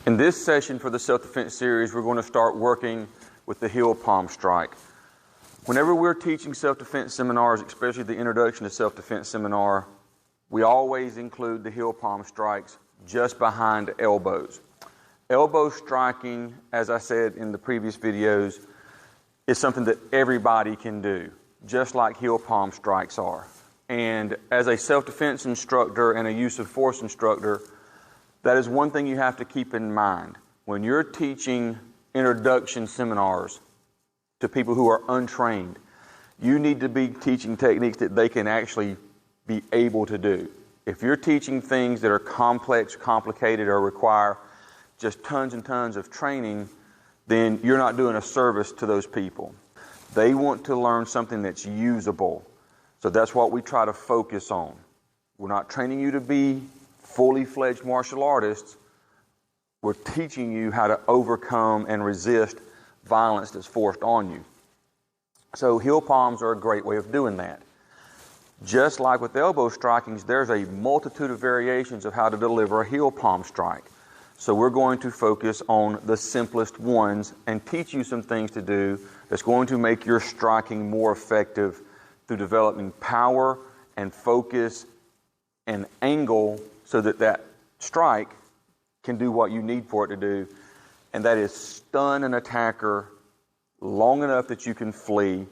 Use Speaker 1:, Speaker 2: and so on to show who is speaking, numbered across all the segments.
Speaker 1: In this session for the self-defense series, we're going to start working with the Heelpalm strike. Whenever we're teaching self-defense seminars, especially the introduction to self-defense seminar, we always include the Heelpalm strikes just behind elbows. Elbow striking, as I said in the previous videos, is something that everybody can do, just like Heelpalm strikes are. And as a self-defense instructor and a use of force instructor, that is one thing you have to keep in mind. When you're teaching introduction seminars to people who are untrained, you need to be teaching techniques that they can actually be able to do. If you're teaching things that are complex, complicated, or require just tons and tons of training, then you're not doing a service to those people. They want to learn something that's usable. So that's what we try to focus on. We're not training you to be fully fledged martial artists. We're teaching you how to overcome and resist violence that's forced on you. So Heelpalms are a great way of doing that. Just like with elbow strikings, there's a multitude of variations of how to deliver a Heelpalm strike. So we're going to focus on the simplest ones and teach you some things to do that's going to make your striking more effective through developing power and focus and angle so that that strike can do what you need for it to do, and that is stun an attacker long enough that you can flee,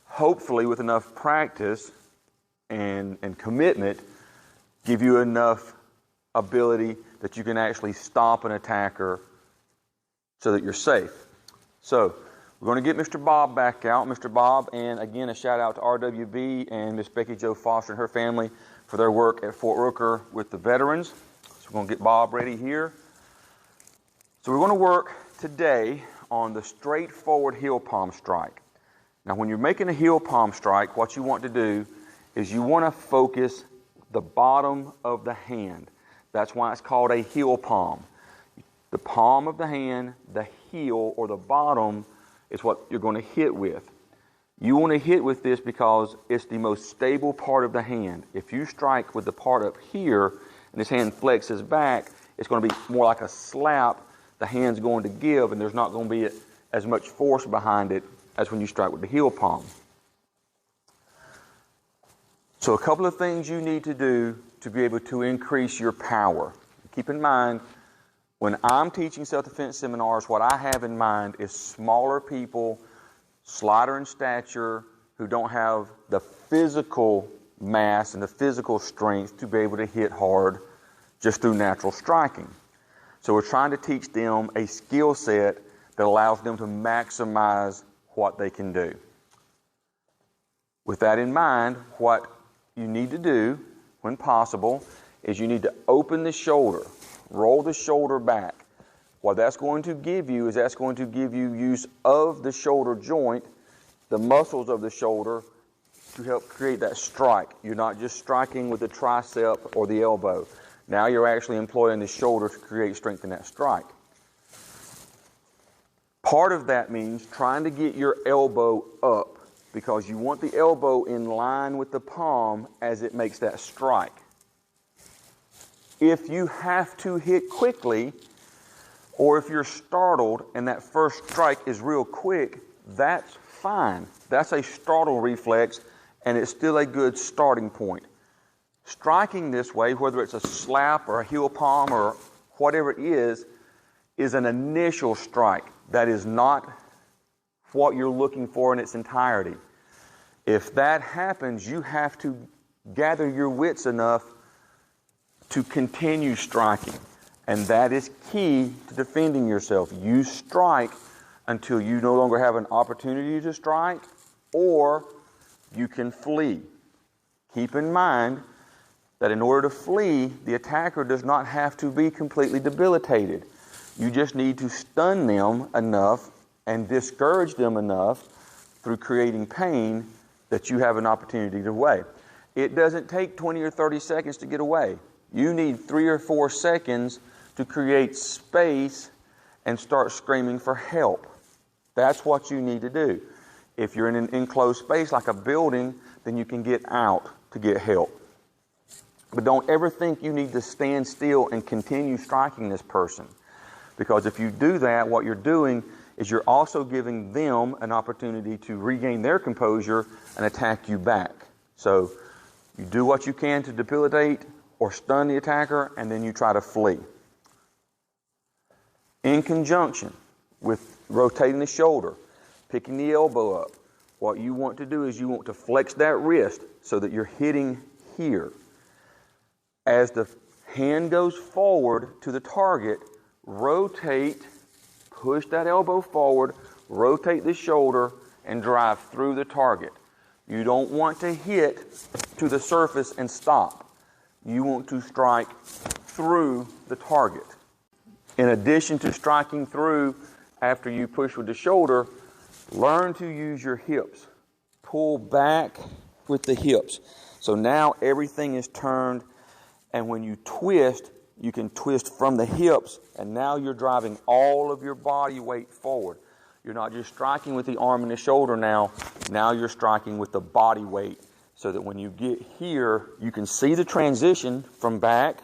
Speaker 1: hopefully with enough practice and commitment, give you enough ability that you can actually stop an attacker so that you're safe. So we're going to get Mr. Bob back out. Mr. Bob, and again a shout out to RWB and Miss Becky Jo Foster and her family for their work at Fort Rooker with the veterans. So we're going to get Bob ready here. So we're going to work today on the straightforward Heelpalm strike. Now when you're making a Heelpalm strike, what you want to do is you want to focus the bottom of the hand. That's why it's called a Heelpalm. The palm of the hand, the heel or the bottom is what you're going to hit with. You want to hit with this because it's the most stable part of the hand. If you strike with the part up here and this hand flexes back, it's going to be more like a slap. The hand's going to give and there's not going to be as much force behind it as when you strike with the Heelpalm. So a couple of things you need to do to be able to increase your power. Keep in mind, when I'm teaching self-defense seminars, what I have in mind is smaller people, slighter in stature, who don't have the physical mass and the physical strength to be able to hit hard just through natural striking. So we're trying to teach them a skill set that allows them to maximize what they can do. With that in mind, what you need to do, when possible, is you need to open the shoulder, roll the shoulder back. What that's going to give you is that's going to give you use of the shoulder joint, the muscles of the shoulder, to help create that strike. You're not just striking with the tricep or the elbow. Now you're actually employing the shoulder to create strength in that strike. Part of that means trying to get your elbow up because you want the elbow in line with the palm as it makes that strike. If you have to hit quickly, or if you're startled and that first strike is real quick, that's fine. That's a startle reflex and it's still a good starting point. Striking this way, whether it's a slap or a Heelpalm or whatever it is an initial strike. That is not what you're looking for in its entirety. If that happens, you have to gather your wits enough to continue striking. And that is key to defending yourself. You strike until you no longer have an opportunity to strike or you can flee. Keep in mind that in order to flee, the attacker does not have to be completely debilitated. You just need to stun them enough and discourage them enough through creating pain that you have an opportunity to get away. It doesn't take 20 or 30 seconds to get away. You need 3 or 4 seconds to create space and start screaming for help. That's what you need to do. If you're in an enclosed space like a building, then you can get out to get help. But don't ever think you need to stand still and continue striking this person. Because if you do that, what you're doing is you're also giving them an opportunity to regain their composure and attack you back. So you do what you can to debilitate or stun the attacker, and then you try to flee. In conjunction with rotating the shoulder, picking the elbow up, what you want to do is you want to flex that wrist so that you're hitting here. As the hand goes forward to the target, rotate, push that elbow forward, rotate the shoulder, and drive through the target. You don't want to hit to the surface and stop. You want to strike through the target. In addition to striking through after you push with the shoulder, learn to use your hips. Pull back with the hips. So now everything is turned, and when you twist, you can twist from the hips, and now you're driving all of your body weight forward. You're not just striking with the arm and the shoulder now. Now you're striking with the body weight, so that when you get here, you can see the transition from back.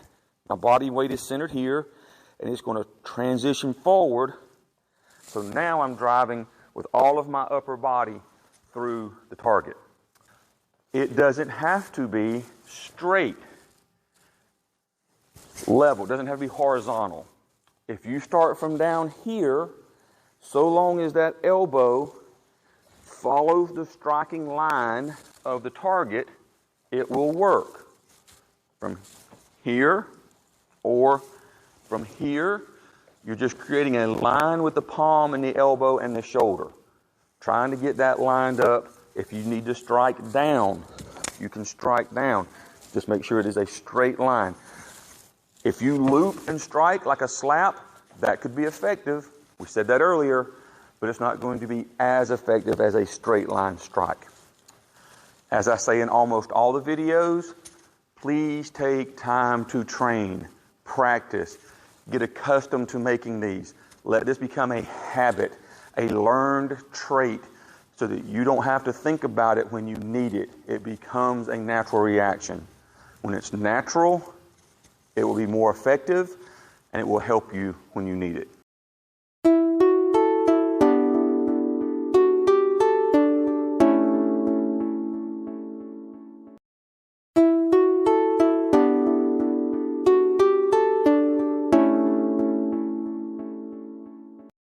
Speaker 1: My body weight is centered here, and it's going to transition forward. So now I'm driving with all of my upper body through the target. It doesn't have to be straight, level. It doesn't have to be horizontal. If you start from down here, so long as that elbow follows the striking line of the target, it will work. From here or from here, you're just creating a line with the palm and the elbow and the shoulder. Trying to get that lined up. If you need to strike down, you can strike down. Just make sure it is a straight line. If you loop and strike like a slap, that could be effective. We said that earlier, but it's not going to be as effective as a straight line strike. As I say in almost all the videos, please take time to train, practice, get accustomed to making these. Let this become a habit, a learned trait, so that you don't have to think about it when you need it. It becomes a natural reaction. When it's natural, it will be more effective, and it will help you when you need it.